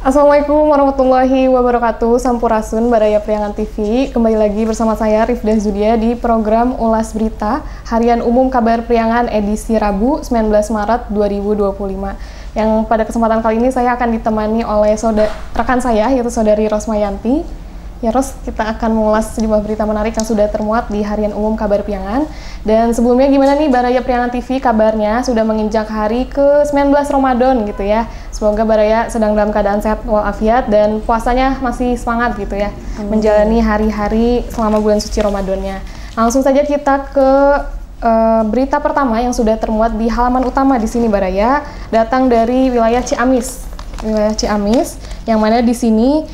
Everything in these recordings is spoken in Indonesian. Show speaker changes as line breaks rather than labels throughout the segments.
Assalamualaikum warahmatullahi wabarakatuh. Sampurasun Baraya Priangan TV. Kembali lagi bersama saya Rifdah Zudia di program Ulas Berita Harian Umum Kabar Priangan edisi Rabu 19 Maret 2025. Yang pada kesempatan kali ini saya akan ditemani oleh rekan saya yaitu Saudari Rosmayanti. Ya Ros, kita akan mengulas sejumlah berita menarik yang sudah termuat di Harian Umum Kabar Priangan. Dan sebelumnya gimana nih Baraya Priangan TV kabarnya sudah menginjak hari ke-19 Ramadan gitu ya. Semoga Baraya sedang dalam keadaan sehat walafiat dan puasanya masih semangat gitu ya. Menjalani hari-hari selama bulan suci Ramadannya. Langsung saja kita ke berita pertama yang sudah termuat di halaman utama di sini Baraya, datang dari wilayah Ciamis. Wilayah Ciamis yang mana di sini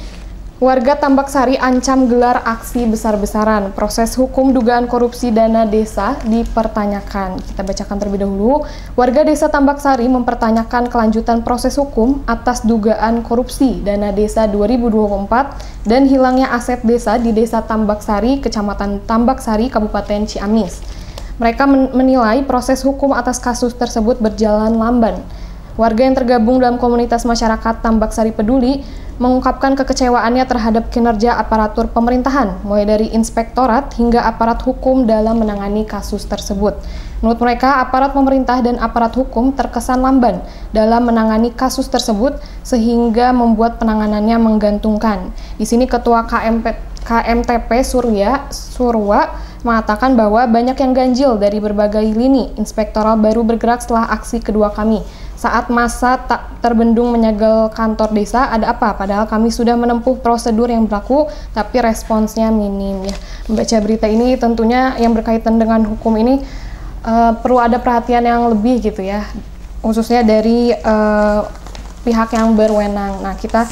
warga Tambak Sari ancam gelar aksi besar-besaran. Proses hukum dugaan korupsi dana desa dipertanyakan. Kita bacakan terlebih dahulu. Warga desa Tambak Sari mempertanyakan kelanjutan proses hukum atas dugaan korupsi dana desa 2024 dan hilangnya aset desa di desa Tambak Sari, Kecamatan Tambak Sari, Kabupaten Ciamis. Mereka menilai proses hukum atas kasus tersebut berjalan lamban. Warga yang tergabung dalam komunitas masyarakat Tambak Sari Peduli mengungkapkan kekecewaannya terhadap kinerja aparatur pemerintahan, mulai dari inspektorat hingga aparat hukum dalam menangani kasus tersebut. Menurut mereka, aparat pemerintah dan aparat hukum terkesan lamban dalam menangani kasus tersebut sehingga membuat penanganannya menggantungkan. Di sini Ketua KMTP Surwa mengatakan bahwa banyak yang ganjil dari berbagai lini. Inspektoral baru bergerak setelah aksi kedua kami. Saat masa tak terbendung menyegel kantor desa, ada apa? Padahal kami sudah menempuh prosedur yang berlaku, tapi responsnya minim ya. Membaca berita ini tentunya yang berkaitan dengan hukum ini perlu ada perhatian yang lebih gitu ya, khususnya dari pihak yang berwenang. Nah, kita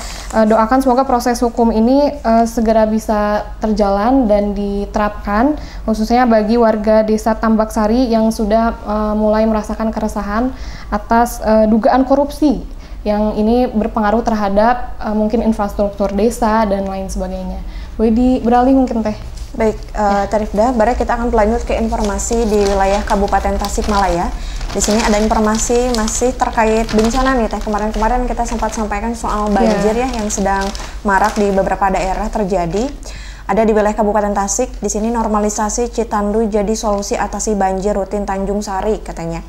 doakan semoga proses hukum ini segera bisa terjalan dan diterapkan, khususnya bagi warga desa Tambak Sari yang sudah mulai merasakan keresahan atas dugaan korupsi yang ini berpengaruh terhadap mungkin infrastruktur desa dan lain sebagainya. Boleh beralih mungkin Teh?
Baik, Tarifdah, Baraya kita akan berlanjut ke informasi di wilayah Kabupaten Tasikmalaya. Di sini ada informasi masih terkait bencana nih Teh. Kemarin-kemarin kita sempat sampaikan soal banjir ya yang sedang marak di beberapa daerah terjadi. Ada di wilayah Kabupaten Tasik. Di sini normalisasi Citanduy jadi solusi atasi banjir rutin Tanjung Sari katanya.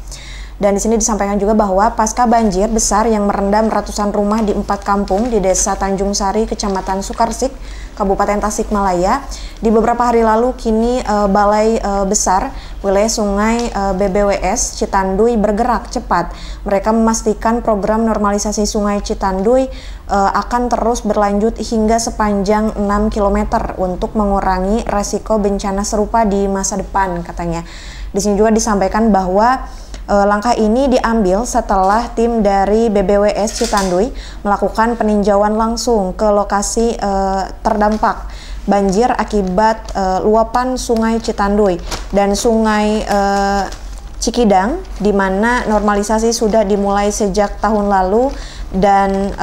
Dan di sini disampaikan juga bahwa pasca banjir besar yang merendam ratusan rumah di 4 kampung di Desa Tanjung Sari, Kecamatan Sukarsik, Kabupaten Tasikmalaya, di beberapa hari lalu kini Balai Besar wilayah Sungai BBWS Citanduy bergerak cepat. Mereka memastikan program normalisasi Sungai Citanduy akan terus berlanjut hingga sepanjang 6 km untuk mengurangi resiko bencana serupa di masa depan katanya. Di sini juga disampaikan bahwa langkah ini diambil setelah tim dari BBWS Citanduy melakukan peninjauan langsung ke lokasi terdampak banjir akibat luapan Sungai Citanduy dan Sungai Cikidang, di mana normalisasi sudah dimulai sejak tahun lalu dan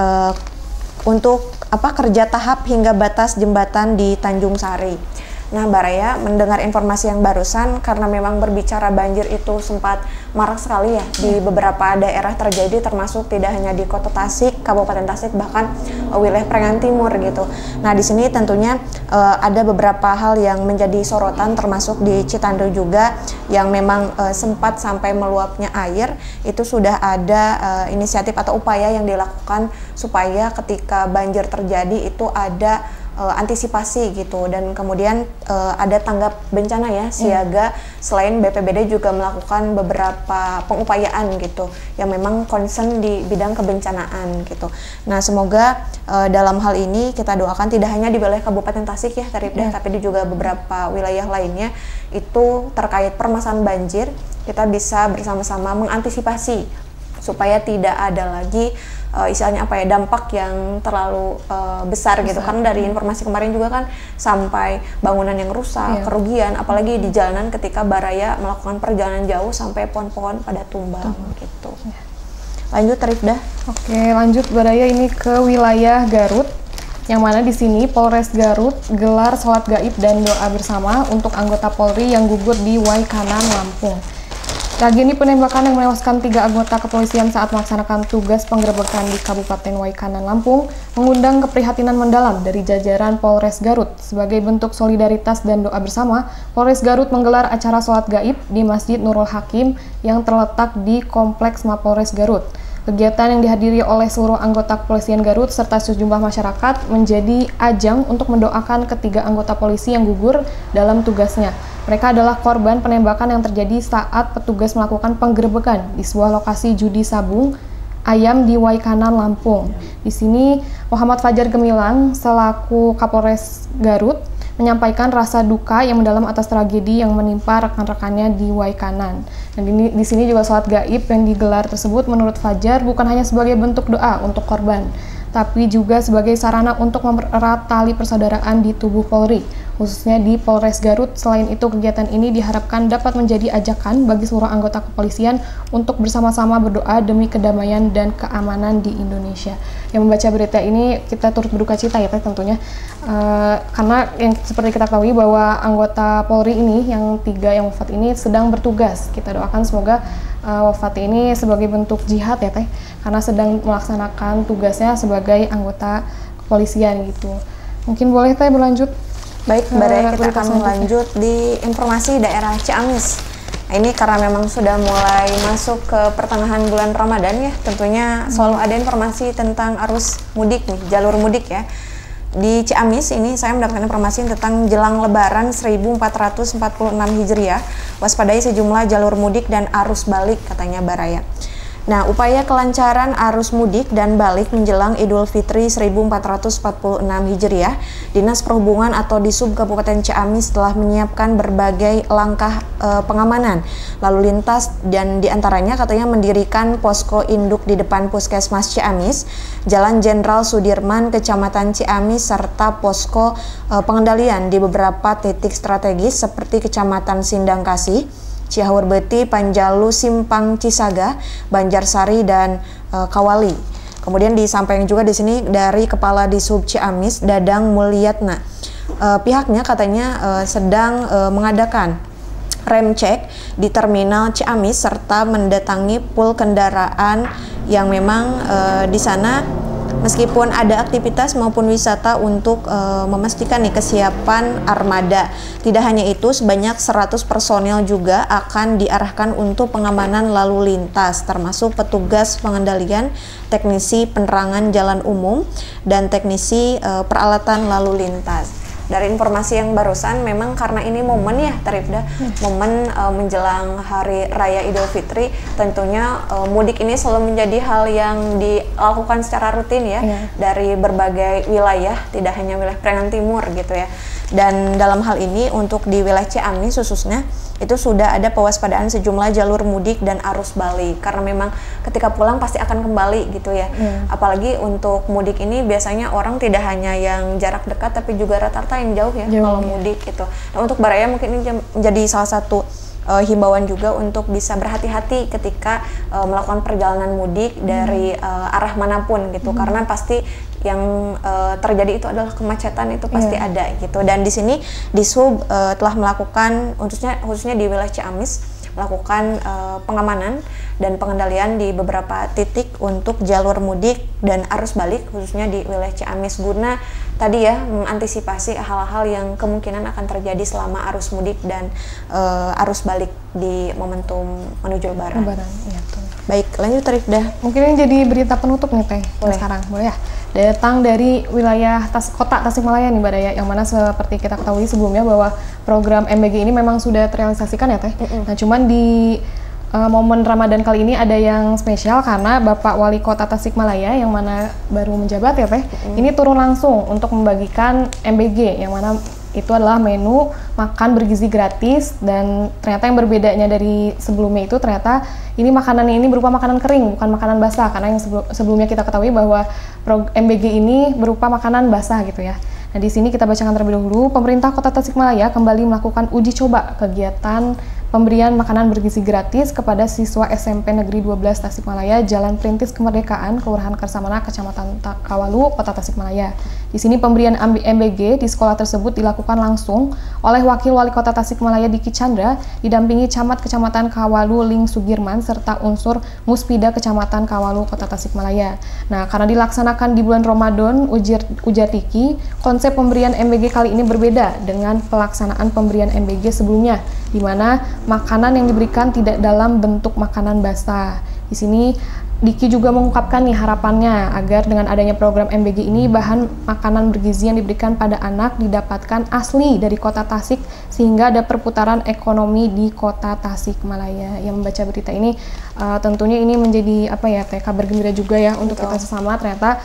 untuk kerja tahap hingga batas jembatan di Tanjung Sari. Nah, Baraya mendengar informasi yang barusan karena memang berbicara banjir itu sempat marak sekali ya di beberapa daerah terjadi, termasuk tidak hanya di Kota Tasik, Kabupaten Tasik, bahkan wilayah Priangan Timur gitu. Nah, di sini tentunya ada beberapa hal yang menjadi sorotan, termasuk di Citanduy juga yang memang sempat sampai meluapnya air. Itu sudah ada inisiatif atau upaya yang dilakukan supaya ketika banjir terjadi itu ada antisipasi gitu, dan kemudian ada tanggap bencana ya siaga. Selain BPBD juga melakukan beberapa pengupayaan gitu yang memang concern di bidang kebencanaan gitu. Nah, semoga dalam hal ini kita doakan tidak hanya di wilayah Kabupaten Tasik ya Tarifdah, tapi di juga beberapa wilayah lainnya itu terkait permasalahan banjir kita bisa bersama-sama mengantisipasi supaya tidak ada lagi istilahnya dampak yang terlalu besar gitu. Karena dari informasi kemarin juga kan sampai bangunan yang rusak, kerugian, apalagi di jalanan ketika Baraya melakukan perjalanan jauh sampai pohon-pohon pada tumbang gitu. Lanjut Tarifdah.
Oke, lanjut Baraya ini ke wilayah Garut, yang mana di sini Polres Garut gelar sholat gaib dan doa bersama untuk anggota Polri yang gugur di Waikanan, Lampung. Tragedi penembakan yang menewaskan 3 anggota kepolisian saat melaksanakan tugas penggerebekan di Kabupaten Waikanan, Lampung mengundang keprihatinan mendalam dari jajaran Polres Garut. Sebagai bentuk solidaritas dan doa bersama, Polres Garut menggelar acara sholat gaib di Masjid Nurul Hakim yang terletak di Kompleks Mapolres Garut. Kegiatan yang dihadiri oleh seluruh anggota kepolisian Garut serta sejumlah masyarakat menjadi ajang untuk mendoakan ketiga anggota polisi yang gugur dalam tugasnya. Mereka adalah korban penembakan yang terjadi saat petugas melakukan penggerebekan di sebuah lokasi judi sabung ayam di Waikanan, Lampung. Di sini Muhammad Fajar Gemilang selaku Kapolres Garut menyampaikan rasa duka yang mendalam atas tragedi yang menimpa rekan-rekannya di Waikanan. Dan di sini juga sholat gaib yang digelar tersebut menurut Fajar bukan hanya sebagai bentuk doa untuk korban, tapi juga sebagai sarana untuk mempererat tali persaudaraan di tubuh Polri, khususnya di Polres Garut. Selain itu, kegiatan ini diharapkan dapat menjadi ajakan bagi seluruh anggota kepolisian untuk bersama-sama berdoa demi kedamaian dan keamanan di Indonesia. Yang membaca berita ini kita turut berduka cita ya tentunya, karena yang seperti kita ketahui bahwa anggota Polri ini yang 3 yang wafat ini sedang bertugas. Kita doakan semoga wafat ini sebagai bentuk jihad ya Teh, karena sedang melaksanakan tugasnya sebagai anggota kepolisian gitu. Mungkin boleh Teh berlanjut.
Baik, kita akan lanjut di informasi daerah Ciamis. Nah, ini karena memang sudah mulai masuk ke pertengahan bulan Ramadan ya, tentunya selalu ada informasi tentang arus mudik nih, jalur mudik ya. Di Ciamis ini saya mendapatkan informasi tentang jelang Lebaran 1446 Hijriah, waspadai sejumlah jalur mudik dan arus balik katanya Baraya. Nah, upaya kelancaran arus mudik dan balik menjelang Idul Fitri 1446 Hijriah, Dinas Perhubungan atau Disub Kabupaten Ciamis telah menyiapkan berbagai langkah pengamanan lalu lintas, dan diantaranya katanya mendirikan posko induk di depan Puskesmas Ciamis, Jalan Jenderal Sudirman, Kecamatan Ciamis, serta posko pengendalian di beberapa titik strategis seperti Kecamatan Sindangkasih, Cihaur Beti, Panjalu, Simpang Cisaga, Banjarsari, dan Kawali. Kemudian disampaikan juga di sini dari Kepala Disub Ciamis, Dadang Mulyatna. Pihaknya katanya sedang mengadakan rem cek di terminal Ciamis serta mendatangi pool kendaraan yang memang di sana meskipun ada aktivitas maupun wisata untuk memastikan nih kesiapan armada. Tidak hanya itu, sebanyak 100 personel juga akan diarahkan untuk pengamanan lalu lintas, termasuk petugas pengendalian, teknisi penerangan jalan umum, dan teknisi peralatan lalu lintas. Dari informasi yang barusan, memang karena ini momen ya Tarifda, momen menjelang Hari Raya Idul Fitri, tentunya mudik ini selalu menjadi hal yang dilakukan secara rutin ya, dari berbagai wilayah, tidak hanya wilayah Priangan Timur gitu ya. Dan dalam hal ini untuk di wilayah Ciamis khususnya itu sudah ada pewaspadaan sejumlah jalur mudik dan arus balik, karena memang ketika pulang pasti akan kembali gitu ya. Apalagi untuk mudik ini biasanya orang tidak hanya yang jarak dekat tapi juga rata-rata yang jauh ya kalau mudik gitu. Nah, untuk Baraya mungkin ini menjadi salah satu himbauan juga untuk bisa berhati-hati ketika melakukan perjalanan mudik dari arah manapun gitu, karena pasti yang terjadi itu adalah kemacetan, itu pasti ada gitu. Dan di sini Disub telah melakukan khususnya di wilayah Ciamis melakukan pengamanan dan pengendalian di beberapa titik untuk jalur mudik dan arus balik khususnya di wilayah Ciamis, guna tadi ya mengantisipasi hal-hal yang kemungkinan akan terjadi selama arus mudik dan arus balik di momentum menuju Lebaran.
Ya,
baik, lanjut Tarifda.
Mungkin yang jadi berita penutup nih Teh sekarang, boleh ya? Datang dari wilayah kota Tasikmalaya nih Mbak Daya, yang mana seperti kita ketahui sebelumnya bahwa program MBG ini memang sudah terrealisasikan ya Teh. Nah, cuman di momen Ramadan kali ini ada yang spesial karena Bapak Wali Kota Tasikmalaya yang mana baru menjabat ya Teh, ini turun langsung untuk membagikan MBG, yang mana itu adalah menu makan bergizi gratis. Dan ternyata yang berbedanya dari sebelumnya itu ternyata ini makanannya ini berupa makanan kering, bukan makanan basah, karena yang sebelumnya kita ketahui bahwa MBG ini berupa makanan basah gitu ya. Nah, di sini kita bacakan terlebih dahulu. Pemerintah Kota Tasikmalaya kembali melakukan uji coba kegiatan pemberian makanan bergizi gratis kepada siswa SMP Negeri 12 Tasikmalaya, Jalan Perintis Kemerdekaan, Kelurahan Kersamana, Kecamatan Kawalu, Kota Tasikmalaya. Di sini pemberian MBG di sekolah tersebut dilakukan langsung oleh Wakil Wali Kota Tasikmalaya Diki Chandra, didampingi Camat Kecamatan Kawalu Ling Sugirman, serta unsur Muspida Kecamatan Kawalu Kota Tasikmalaya. Nah, karena dilaksanakan di bulan Ramadan ujar Diki, konsep pemberian MBG kali ini berbeda dengan pelaksanaan pemberian MBG sebelumnya, di mana makanan yang diberikan tidak dalam bentuk makanan basah. Di sini Diki juga mengungkapkan nih harapannya agar dengan adanya program MBG ini bahan makanan bergizi yang diberikan pada anak didapatkan asli dari kota Tasik sehingga ada perputaran ekonomi di kota Tasikmalaya. Yang membaca berita ini tentunya ini menjadi kabar gembira juga ya untuk kita sesama. Ternyata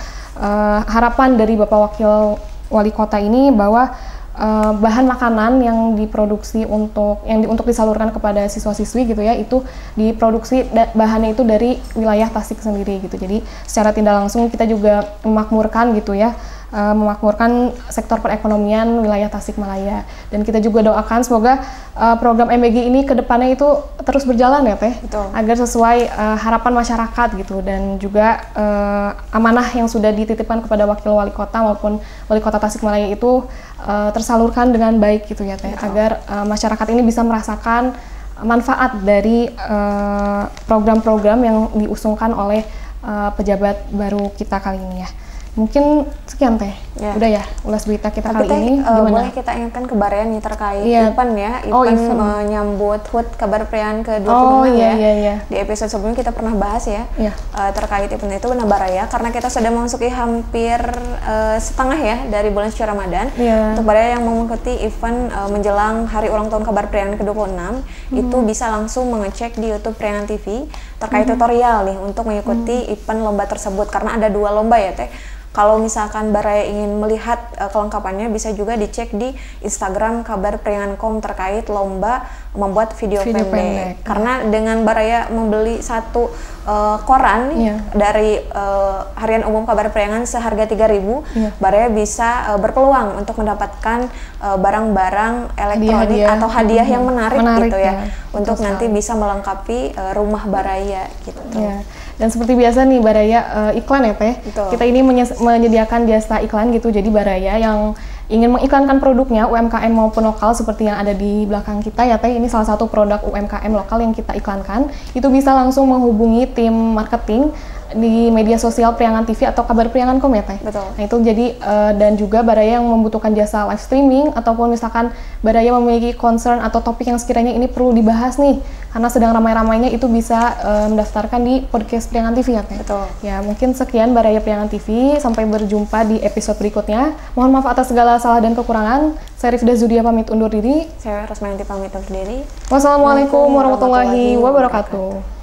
harapan dari Bapak Wakil Wali Kota ini bahwa bahan makanan yang diproduksi untuk disalurkan kepada siswa-siswi gitu ya, itu diproduksi bahannya itu dari wilayah Tasik sendiri gitu. Jadi secara tidak langsung kita juga memakmurkan gitu ya, memakmurkan sektor perekonomian wilayah Tasikmalaya. Dan kita juga doakan semoga program MBG ini ke depannya itu terus berjalan ya Teh.
Betul.
Agar sesuai harapan masyarakat gitu, dan juga amanah yang sudah dititipkan kepada Wakil Wali Kota maupun Wali Kota Tasikmalaya itu tersalurkan dengan baik gitu ya Teh.
Betul.
Agar masyarakat ini bisa merasakan manfaat dari program-program yang diusungkan oleh pejabat baru kita kali ini ya. Mungkin sekian Teh.
Ya.
Udah ya ulas berita kita
Tapi
kali ini. Gimana?
Boleh kita ingatkan ke Barean nih terkait
Iya.
event ya,
event.
menyambut HUT Kabar Priangan ke-26
Oh iya,
ya.
iya.
Di episode sebelumnya kita pernah bahas ya,
Iya.
terkait event itu. Nah Baraya, karena kita sudah memasuki hampir setengah ya dari bulan suci Ramadan.
Iya.
Untuk Baraya yang mau mengikuti event menjelang hari ulang tahun Kabar Priangan ke-26, itu bisa langsung mengecek di YouTube Priangan TV terkait tutorial nih untuk mengikuti event lomba tersebut, karena ada 2 lomba ya Teh. Kalau misalkan Baraya ingin melihat kelengkapannya, bisa juga dicek di Instagram Kabar Priangan.com terkait lomba membuat video pendek. Karena dengan Baraya membeli satu koran dari Harian Umum Kabar Priangan seharga 3.000, Baraya bisa berpeluang untuk mendapatkan barang-barang elektronik atau hadiah yang menarik gitu ya, untuk nanti bisa melengkapi rumah Baraya gitu.
Ya. Dan seperti biasa nih Baraya iklan ya Teh. Kita ini menyediakan jasa iklan gitu. Jadi Baraya yang ingin mengiklankan produknya UMKM maupun lokal seperti yang ada di belakang kita ya Teh, ini salah satu produk UMKM lokal yang kita iklankan, itu bisa langsung menghubungi tim marketing di media sosial Priangan TV atau Kabar Priangan.com ya Teh.
Betul.
Nah itu jadi dan juga Baraya yang membutuhkan jasa live streaming ataupun misalkan Baraya memiliki concern atau topik yang sekiranya ini perlu dibahas nih karena sedang ramai-ramainya, itu bisa mendaftarkan di podcast Priangan TV ya Teh.
Betul.
Ya mungkin sekian Baraya Priangan TV, sampai berjumpa di episode berikutnya. Mohon maaf atas segala salah dan kekurangan. Saya Rifda Zudia pamit undur diri.
Saya Rosmanti pamit undur diri.
Wassalamualaikum warahmatullahi wabarakatuh.